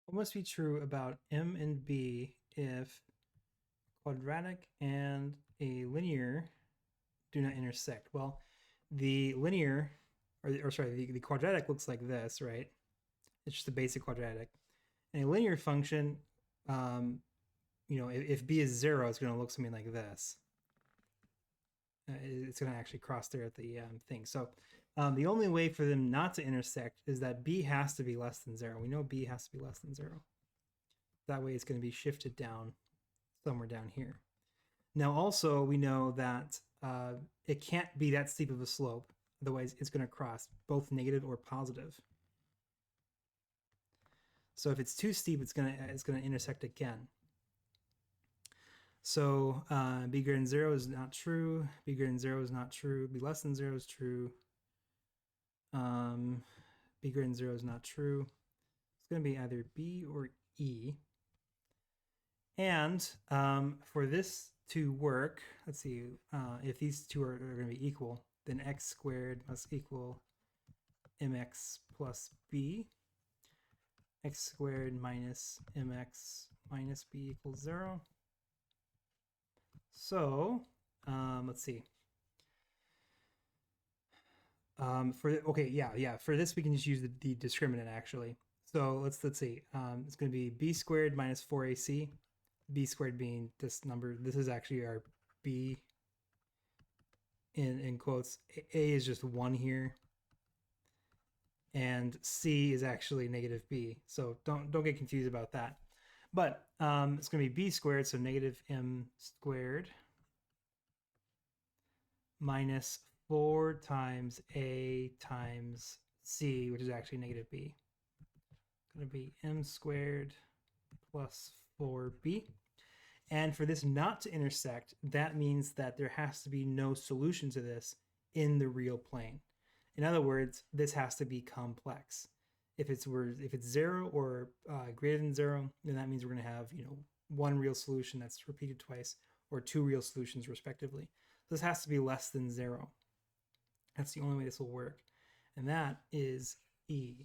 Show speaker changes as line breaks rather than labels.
What must be true about M and B if quadratic and a linear do not intersect? Well, the linear, or sorry, the quadratic looks like this, right? It's just a basic quadratic. And a linear function, if b is 0, it's going to look something like this. It's going to actually cross there at the thing. So the only way for them not to intersect is that b has to be less than 0. We know b has to be less than 0. That way it's going to be shifted down somewhere down here. Now also we know that it can't be that steep of a slope. Otherwise it's going to cross both negative or positive. So if it's too steep, it's going to intersect again. So b greater than 0 is not true. B greater than 0 is not true. B less than 0 is true. B greater than 0 is not true. It's going to be either B or E. And for this to work, let's see, if these two are going to be equal, then x squared must equal mx plus b. X squared minus mx minus b equals 0. So let's see. For this we can just use the discriminant actually. So let's see. It's going to be b squared minus 4ac. B squared being this number. This is actually our b in quotes. A is just 1 here, and c is actually negative b. So don't get confused about that. But it's going to be b squared, so negative m squared minus 4 times a times c, which is actually negative b. It's going to be m squared plus 4b. And for this not to intersect, that means that there has to be no solution to this in the real plane. In other words, this has to be complex. If it's 0 or greater than 0, then that means we're going to have one real solution that's repeated twice, or 2 real solutions respectively. This has to be less than 0. That's the only way this will work, and that is E.